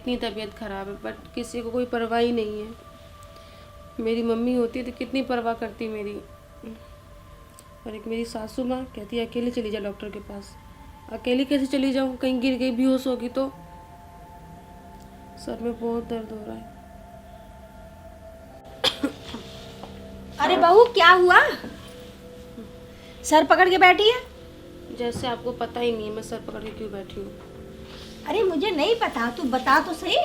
इतनी तबीयत ख़राब है, बट किसी को कोई परवाह ही नहीं है। मेरी मम्मी होती तो कितनी परवाह करती मेरी। और एक मेरी सासू माँ कहती है अकेले चली जा डॉक्टर के पास। अकेली कैसे चली जाऊँ, कहीं गिर गई बेहोश होगी तो। सर में बहुत दर्द हो रहा है। अरे बहू क्या हुआ, सर पकड़ के बैठी है? जैसे आपको पता ही नहीं है मैं सर पकड़ के क्यों बैठी हूँ। अरे मुझे नहीं पता, तू बता तो सही।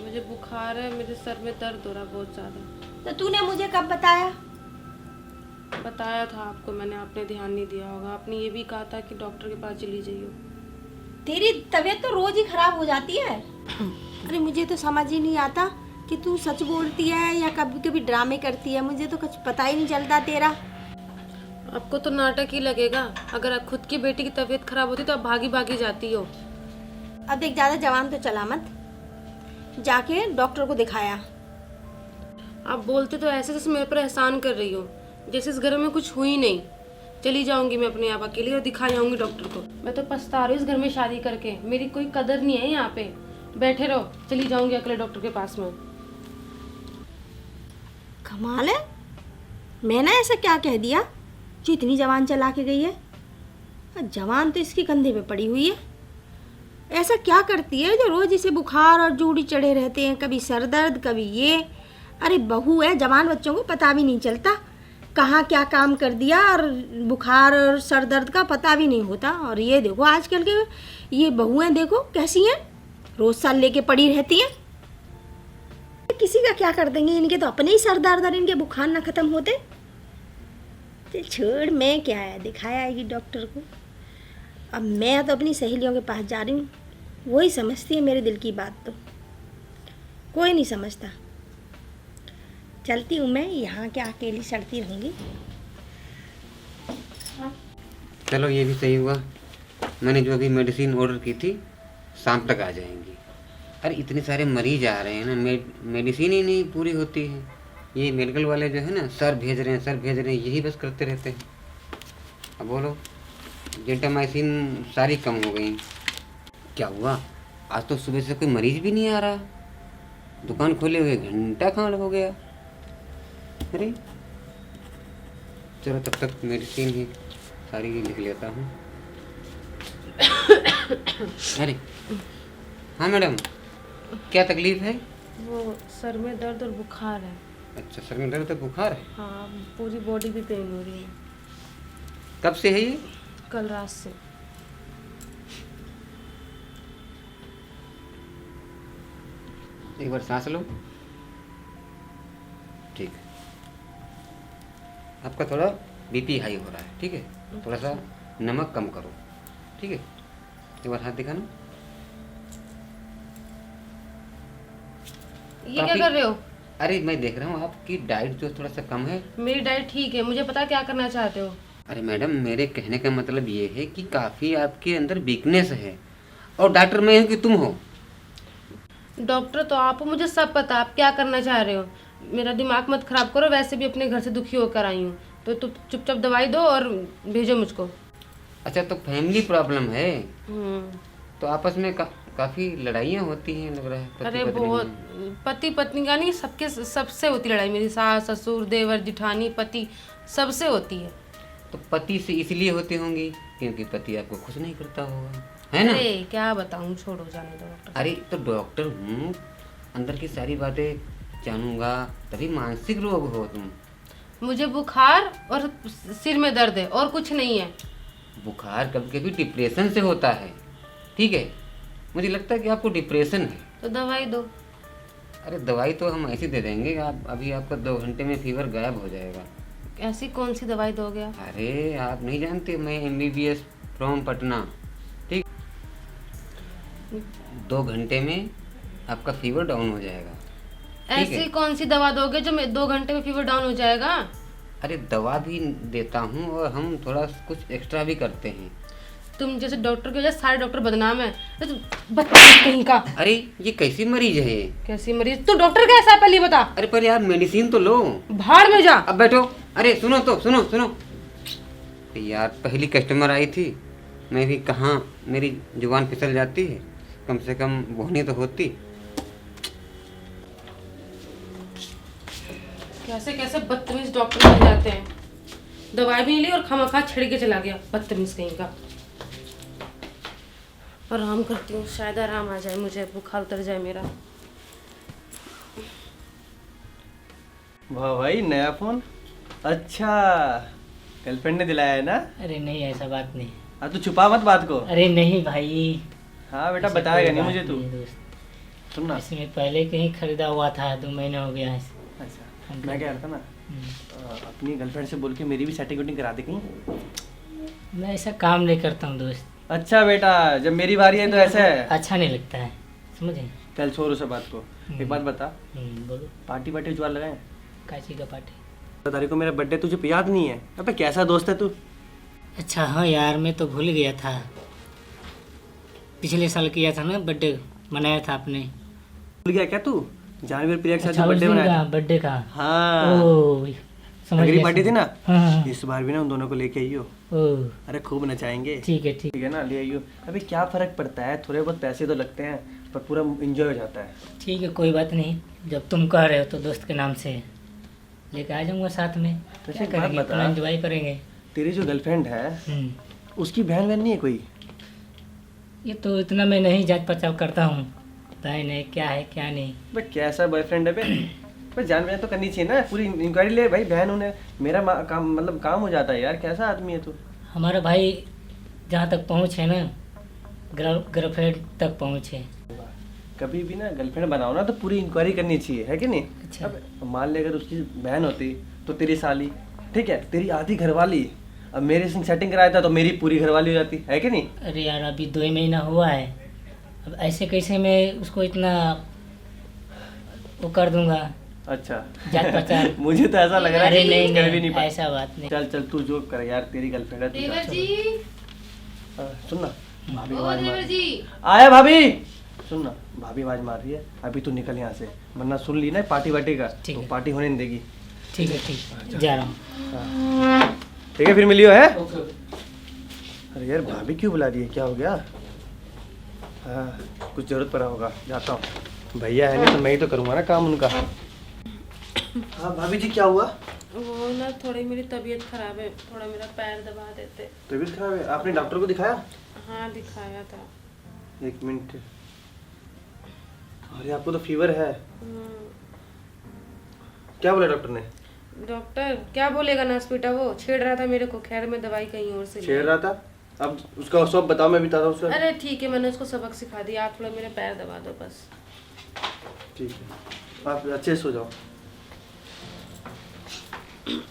मुझे बुखार है, मेरे सर में दर्द हो रहा है बहुत ज़्यादा। तो तूने मुझे कब बताया? बताया था आपको मैंने, आपने ध्यान नहीं दिया होगा। आपने ये भी कहा था कि डॉक्टर के पास चली जाइए। तेरी तबीयत तो रोज ही खराब हो जाती है। अरे मुझे तो समझ ही नहीं आता कि तू सच बोलती है या कभी कभी ड्रामे करती है। मुझे तो कुछ पता ही नहीं चलता तेरा। आपको तो नाटक ही लगेगा। अगर खुद की बेटी की तबीयत खराब होती तो आप भागी भागी जाती हो। अब देख, ज्यादा जवान तो चला मत, जाके डॉक्टर को दिखाया। आप बोलते तो ऐसे जैसे मेरे पर एहसान कर रही हो, जैसे इस घर में कुछ हुई नहीं। चली जाऊंगी मैं अपने आप अकेली और दिखा जाऊंगी डॉक्टर को। मैं तो पछता रही हूँ इस घर में शादी करके, मेरी कोई कदर नहीं है यहाँ पे। बैठे रहो, चली जाऊंगी अकेले डॉक्टर के पास में। कमाल है, मैंने ऐसा क्या कह दिया जो इतनी जवान चला के गई है? जवान तो इसके कंधे पे पड़ी हुई है। ऐसा क्या करती है जो रोज इसे बुखार और जूड़ी चढ़े रहते हैं, कभी सर दर्द कभी ये। अरे बहू है, जवान बच्चों को पता भी नहीं चलता कहाँ क्या काम कर दिया, और बुखार और सर दर्द का पता भी नहीं होता। और ये देखो आजकल के ये बहुएं देखो कैसी हैं, रोज साल लेके पड़ी रहती हैं। किसी का क्या कर देंगे, इनके तो अपने ही सर दर्द और इनके बुखार ना खत्म होते। छोड़, मैं क्या है, दिखाया आएगी डॉक्टर को। अब मैं तो अपनी सहेलियों के पास जा रही हूँ, वही समझती है मेरे दिल की बात, तो कोई नहीं समझता। चलती हूँ मैं, यहाँ क्या अकेली सड़ती रहूँगी। चलो ये भी सही हुआ, मैंने जो अभी मेडिसिन ऑर्डर की थी शाम तक आ जाएंगी। अरे इतने सारे मरीज आ रहे हैं ना, मेडिसिन ही नहीं पूरी होती है। ये मेडिकल वाले जो है ना, सर भेज रहे हैं सर भेज रहे हैं, यही बस करते रहते हैं। अब बोलो, जेंटामाइसिन सारी कम हो गई। क्या हुआ, आज तो सुबह से कोई मरीज भी नहीं आ रहा। दुकान खोले हुए घंटा खान हो गया। अरे चलो तब तक मेडिसिन ही सारी लिख लेता हूँ। अरे हाँ मैडम, क्या तकलीफ है? वो सर में दर्द और बुखार है। अच्छा, सर में दर्द और बुखार है? हाँ, पूरी बॉडी भी पेन हो रही है। कब से है ये? कल रात से। एक बार सांस लो। ठीक है, आपका थोड़ा बीपी हाई हो रहा है, ठीक है? थोड़ा सा नमक कम करो, ठीक है? एक बार हाथ दिखाना। ये क्या कर रहे हो? अरे मैं देख रहा हूँ आपकी डाइट जो थोड़ा सा कम है। मेरी डाइट ठीक है, मुझे पता क्या करना चाहते हो। अरे मैडम, मेरे कहने का मतलब ये है कि काफ़ी आपके अंदर वीकनेस है, और डॉक्टर मैं हूँ कि तुम हो? डॉक्टर तो आप हो, मुझे सब पता। आप क्या करना चाह रहे हो, मेरा दिमाग मत खराब करो। वैसे भी अपने घर से दुखी होकर आई हूँ, तो तुम चुपचाप दवाई दो और भेजो मुझको। अच्छा, तो फैमिली प्रॉब्लम है, तो आपस में काफ़ी लड़ाइयाँ होती हैं लग रहा है। अरे बहुत, पति पत्नी का नहीं, सबके सबसे होती लड़ाई। मेरी सास ससुर देवर जेठानी पति सबसे होती है। तो पति से इसलिए होती होंगी क्योंकि पति आपको खुश नहीं करता होगा, है ना? अरे क्या बताऊं, छोड़ो, जाने दो डॉक्टर। अरे तो डॉक्टर हूँ, अंदर की सारी बातें जानूंगा, तभी मानसिक रोग हो तुम। मुझे बुखार और सिर में दर्द है, और कुछ नहीं है। बुखार कभी कभी डिप्रेशन से होता है, ठीक है? मुझे लगता है कि आपको डिप्रेशन है। तो दवाई दो। अरे दवाई तो हम ऐसी दे देंगे, आप अभी आपका 2 घंटे में फीवर गायब हो जाएगा। ऐसी कौन सी दवाई दोगे आप? अरे आप नहीं जानते, मैं MBBS फ्रॉम पटना, ठीक? 2 घंटे में आपका फीवर डाउन हो जाएगा। ऐसी कौन सी दवा दोगे जो 2 घंटे में फीवर डाउन हो जाएगा? अरे दवा भी देता हूँ और हम थोड़ा कुछ एक्स्ट्रा भी करते हैं। तुम जैसे डॉक्टर की वजह से सारे डॉक्टर बदनाम है। तो बदतमीज कहीं का। अरे ये कैसी मरीज है ये? कैसी मरीज? तू डॉक्टर कैसा है पहले बता। अरे पहले आप मेडिसिन तो लो। भाड़ में जा। अब बैठो। अरे सुनो तो, सुनो यार, पहली कस्टमर आई थी, मैं भी कहाँ, मेरी जुबान फिसल जाती है। कम से कम बोनी तो होती। कैसे कैसे बदतमीज डॉक्टर बन जाते हैं, दवाई भी नहीं ली और खामखा छिड़ के चला गया, बदतमीज कहीं का। आराम करती हूँ, शायद आराम आ जाए, मुझे बुखार उतर जाए मेरा। वाह भाई, नया फोन। अच्छा, गर्लफ्रेंड ने दिलाया है ना? अरे नहीं, ऐसा बात नहीं। हाँ तो छुपा मत बात को। अरे नहीं भाई। हाँ बेटा, ऐसी बताएगा कोई नहीं बात मुझे तू। दोस्त। सुन ना। ऐसे में पहले कहीं खरीदा हुआ था, 2 महीने हो गया है। अच्छा, मैं कह रहा था ना, अपनी गर्लफ्रेंड से बोल के मेरी भी सेटिंग वेटिंग करा दे कहीं। मैं ऐसा काम नहीं करता हूँ दोस्त। अच्छा बेटा, जब मेरी बारी है तो ऐसा है। अच्छा नहीं लगता है, समझे? चल छोड़ उस बात को। एक बात बता, बोलो। पार्टी वार्टी जुआ लगाए? काची का पार्टी? 15 तारीख को मेरा बर्थडे, तुझे याद नहीं है? अबे कैसा दोस्त है तू। अच्छा हाँ यार, मैं तो भूल गया था। पिछले साल किया था ना बर्थडे, मनाया था आपने। भूल गया क्या तू? जानवीर प्रिया के साथ अच्छा, बर्थडे मनाया। बर्थडे का? हाँ, ओह, समझ अगली गया, पार्टी थी ना, हाँ। इस बार भी ना उन दोनों को लेके आइयो। ओह, अरे खूब नचाएंगे। ठीक है ठीक। ठीक है ना, ले आइयो। अबे क्या फर्क पड़ता है, थोड़े बहुत पैसे तो लगते हैं पर पूरा एंजॉय हो जाता है। ठीक है, कोई बात नहीं। जब तुम कह रहे हो तो दोस्त के नाम से लेके आ जाऊंगा साथ में। वैसे क्या एक बात करेंगे, बता। अपना एंजॉय करेंगे। तेरी जो गर्लफ्रेंड है उसकी बहन नहीं है कोई? ये तो इतना मैं नहीं जांच पड़ताल करता हूँ, बहन है क्या है क्या नहीं। बे कैसा बॉयफ्रेंड है बे? बे जान पहचान तो करनी चाहिए ना, पूरी इंक्वायरी ले भाई। बहन उन्हें मेरा काम मतलब काम हो जाता है यार। कैसा आदमी है तू? हमारा भाई जहाँ तक पहुँच है ना, गर्लफ्रेंड तक पहुँच है। कभी भी ना गर्लफ्रेंड बनाओ ना तो पूरी इंक्वायरी करनी चाहिए, है कि नहीं? अच्छा। अब मान ले अगर उसकी बहन होती तो तेरी साली, ठीक है, तेरी आधी घरवाली। अब मेरे से सेटिंग कराया था तो मेरी पूरी घरवाली हो जाती, है कि नहीं? अरे यार, अभी 2 ही महीना हुआ है, अब ऐसे कैसे मैं उसको इतना वो कर दूंगा। अच्छा जांच पड़ताल। मुझे तो ऐसा लग रहा है अरे कि नहीं कुछ कर भी नहीं, नहीं पाया। ऐसा बात नहीं। चल चल तू जो कर यार, तेरी गर्लफ्रेंड है तू देवर जा। जी, सुन ना, भाभी ओ आवाज मार देवर रही जी, है। आया भाभी। सुन ना, भाभी आवाज मार रही है, अभी तू निकल यहाँ से, वरना सुन ली ना पार्टी वार्टी का ठीक तो है। पार्टी होने नहीं देगी। ठीक है ठीक, जा रहा हूँ। ठीक है, फिर मिलियो है। अरे यार, भाभी क्यों बुला रही है, क्या हो गया? हाँ, कुछ जरूरत पड़ा होगा, जाता हूँ। भैया है नहीं तो मैं ही तो करूँगा ना काम उनका। हाँ भाभी जी, क्या हुआ? वो ना थोड़ी मेरी तबीयत खराब है, थोड़ा मेरा पैर दबा देते। तबीयत खराब है? आपने डॉक्टर को दिखाया? हाँ दिखाया था। 1 मिनट। अरे आपको तो फीवर है। क्या बोला डॉक्टर ने? डॉक्टर क्या बोलेगा, नासपीटा वो छेड़ रहा था मेरे को। खैर मैं दवाई कहीं और से छेड़ रहा था? अब उसका सब बताओ, मैं बताता हूँ उसका। अरे ठीक है, मैंने उसको सबक सिखा दिया, आप थोड़ा मेरे पैर दबा दो बस। ठीक है, आप अच्छे से सो जाओ।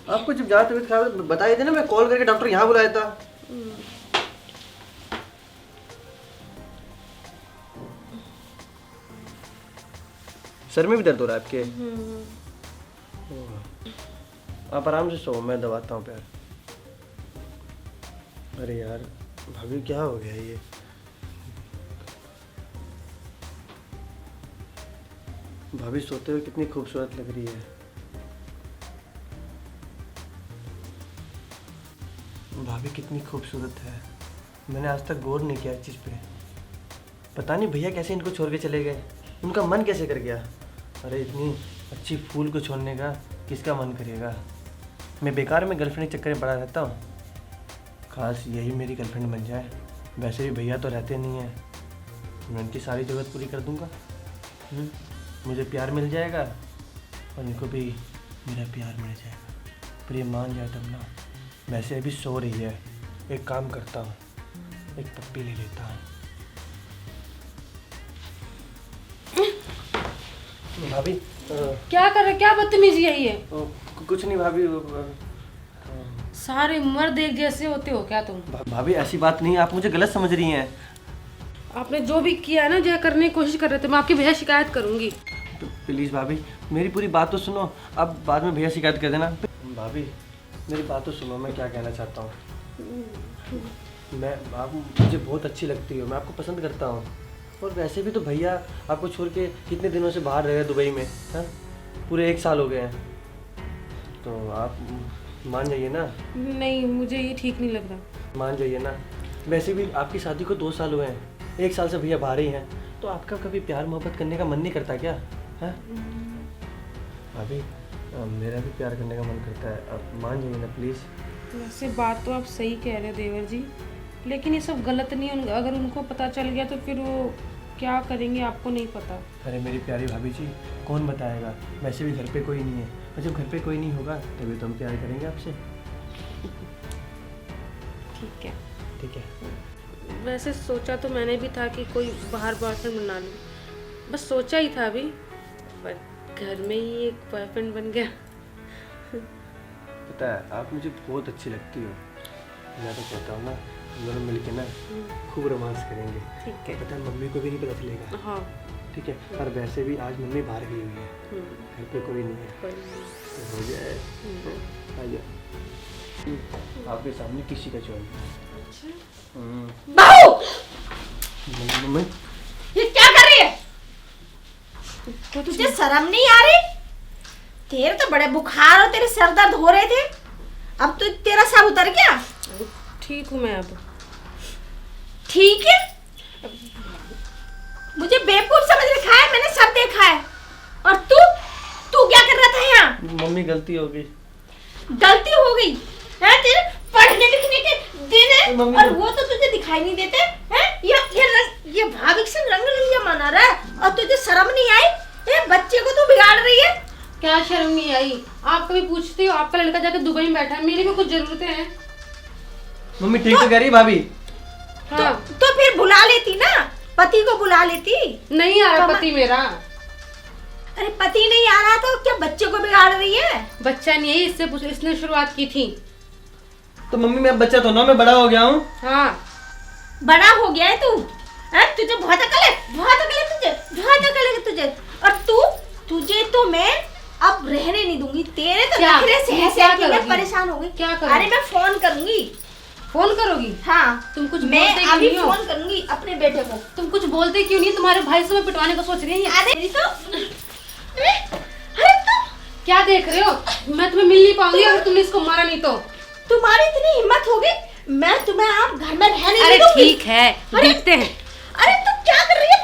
आपको जब ज़्यादा तबीयत खराब है बताइए थे ना, मैं कॉल करके डॉक्टर यहाँ बुलाया था। सर में भी दर्द हो रहा है आपके? आप आराम से सो, मैं दबाता हूँ पैर। अरे यार भाभी, क्या हो गया ये? भाभी सोते हुए कितनी खूबसूरत लग रही है। भाभी कितनी खूबसूरत है, मैंने आज तक गौर नहीं किया इस चीज़ पे। पता नहीं भैया कैसे इनको छोड़ के चले गए, उनका मन कैसे कर गया। अरे इतनी अच्छी फूल को छोड़ने का किसका मन करेगा। मैं बेकार में गर्लफ्रेंड के चक्कर में पड़ा रहता हूँ। खास यही मेरी गर्लफ्रेंड बन जाए। वैसे भी भैया तो रहते नहीं हैं, मैं उनकी सारी ज़रूरत पूरी कर दूँगा। मुझे प्यार मिल जाएगा और इनको भी मेरा प्यार मिल जाएगा। पर ये मान जाए तब ना। वैसे अभी सो रही है, एक काम करता हूँ, एक पप्पी ले लेता हूँ। भाभी क्या कर रहे, क्या बदतमीजी है ये? कुछ नहीं भाभी। सारे मर्द एक जैसे होते हो क्या तुम? भाभी ऐसी बात नहीं, आप मुझे गलत समझ रही हैं। आपने जो भी किया है ना, जो करने की कोशिश कर रहे थे, मैं आपकी भैया शिकायत करूंगी। तो प्लीज़ भाभी मेरी पूरी बात तो सुनो, अब बाद में भैया शिकायत कर देना। भाभी मेरी बात तो सुनो, मैं क्या कहना चाहता हूँ। मैं आप मुझे बहुत अच्छी लगती हो, मैं आपको पसंद करता हूँ। और वैसे भी तो भैया आपको छोड़ के कितने दिनों से बाहर रह गए दुबई में, हाँ पूरे 1 साल हो गए हैं। तो आप मान जाइए ना। नहीं, मुझे ये ठीक नहीं लग रहा। मान जाइए ना। वैसे भी आपकी शादी को 2 साल हुए हैं, 1 साल से भैया बाहर ही हैं। तो आपका कभी प्यार मोहब्बत करने का मन नहीं करता क्या? है भाभी, मेरा भी प्यार करने का मन करता है, आप मान जाइए ना प्लीज़। वैसे बात तो आप सही कह रहे हैं देवर जी, लेकिन ये सब गलत नहीं है। अगर उनको पता चल गया तो फिर वो क्या करेंगे आपको नहीं पता। अरे मेरी प्यारी भाभी जी, कौन बताएगा? वैसे भी घर पे कोई नहीं है, और जब घर पे कोई नहीं होगा तभी तो हम प्यार करेंगे आपसे। ठीक है। ठीक है। वैसे सोचा तो मैंने भी था कि कोई बाहर बॉयफ्रेंड बना लूँ, बस सोचा ही था अभी, पर घर में ही एक बॉयफ्रेंड बन गया। पता है, आप मुझे बहुत अच्छी लगती हो। मैं तो कहता हूँ ना, हम दोनों मिलके ना खूब रोमांस करेंगे। ठीक है। पता है, मम्मी को भी नहीं पता चलेगा। हाँ। ठीक है। और वैसे भी आज मम्मी बाहर गई हुई है, घर पे कोई नहीं है, कोई नहीं। तो हो जाए। आ जाओ, आपके सामने किसी का चॉइस। बहू, मम्मी, ये क्या कर रही है? तुझे शर्म नहीं आ रही? तेरे तो बड़े बुखार और तेरे सर दर्द हो रहे थे, अब तो तेरा सब उतर गया। ठीक हूँ मैं अब। ठीक है, मुझे बेवकूफ समझ रखा है, मैंने सब देखा है। और तू क्या कर रहा था यहाँ? मम्मी गलती हो गई। गलती हो गई है? तेरे पढ़ने लिखने के दिन है मम्मी, और वो तो तुझे दिखाई नहीं देते हैं? ये भाभी से रंग लिया मना रहा है और तुझे शर्म नहीं आई? ये बच्चे को तू बिगाड़ रही है। क्या शर्म नहीं आई? आप कभी पूछते हो? आपका लड़का जाकर दुबई में बैठा है, मेरी भी कुछ जरूरतें हैं। मम्मी ठीक तो कह रही है भाभी। हाँ। तो फिर बुला लेती ना, पति को बुला लेती। नहीं आ रहा पति मेरा। अरे पति नहीं आ रहा तो क्या बच्चे को बिगाड़ रही है? बच्चा नहीं है, इससे पूछ, इसने शुरुआत की थी। तो मम्मी मैं बच्चा तो ना, मैं बड़ा हो गया हूँ। हाँ। बड़ा हो गया है तू? तुझे बहुत अकल है, बहुत अकल है तुझे, बहुत अकल है तुझे। और तुझे तो मैं अब रहने नहीं दूंगी। तेरे तो क्या? नखरे से क्या कि मैं करोगी? परेशान हो गई। क्या करोगी? अरे मैं फोन करूंगी। फोन करोगी? हाँ, तुम कुछ मैं बोलते क्यों अभी नहीं हो? फोन करूंगी अपने बेटे को। तुम कुछ बोलते क्यों नहीं? तुम्हारे भाई से मैं पिटवाने का सोच रही है। अरे तुम क्या देख रहे हो? मैं तुम्हें मिल नहीं पाऊंगी अगर तुमने इसको मारा नहीं तो। तुम्हारी इतनी हिम्मत हो गई, मैं तुम्हें आप घर में रहने अरे नहीं दूंगी। ठीक है, देखते हैं। अरे तुम क्या कर रही है?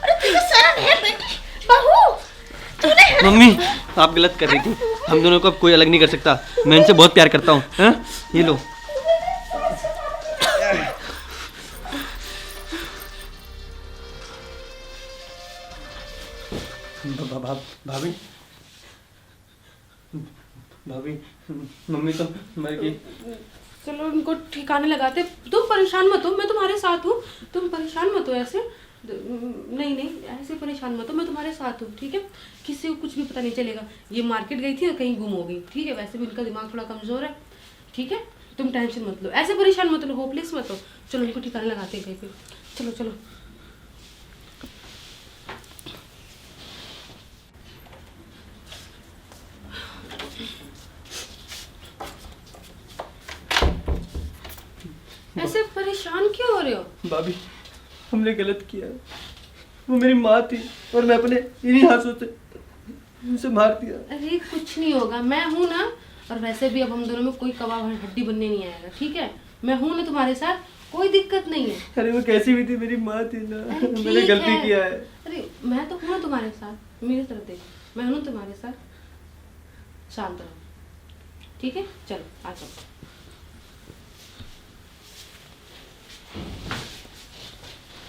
अरे तुझे शर्म है बेटी? बहू, तूने मम्मी आप गलत कर रही थी, हम दोनों को अब कोई अलग नहीं कर सकता। मैं इनसे बहुत प्यार करता हूँ। ये लो। भाभी, भाभी, मम्मी तो मर गई। चलो उनको ठिकाने लगाते। तुम परेशान मत हो, मैं तुम्हारे साथ हूँ। तुम परेशान मत हो ऐसे। नहीं नहीं, ऐसे परेशान मत हो, मैं तुम्हारे साथ हूँ। ठीक है, किसी को कुछ भी पता नहीं चलेगा। ये मार्केट गई थी और कहीं गुम हो गई। ठीक है, वैसे भी उनका दिमाग थोड़ा कमजोर है। ठीक है, तुम टेंशन मत लो, ऐसे परेशान मत लो, होपलेस मत हो। चलो उनको ठिकाने लगाते हैं कहीं पे। चलो चलो। ऐसे परेशान क्यों हो रहे हो? भाभी हमने गलत किया है, वो मेरी माँ थी और मैं अपने इन्हीं हाथों से उसे मार दिया। अरे कुछ नहीं होगा, मैं हूं ना। और वैसे भी अब हम दोनों में कोई कबाब हड्डी बनने नहीं आएगा। ठीक है, मैं हूं ना तुम्हारे साथ, कोई दिक्कत नहीं है। अरे वो कैसी भी थी, मेरी माँ थी ना, अरे मैंने ठीक गलती है। किया है। अरे मैं तो हूं ना तुम्हारे साथ, मेरी तरफ देख, मैं हूं तुम्हारे साथ। शांत रहो। ठीक है, चलो आ जाओ।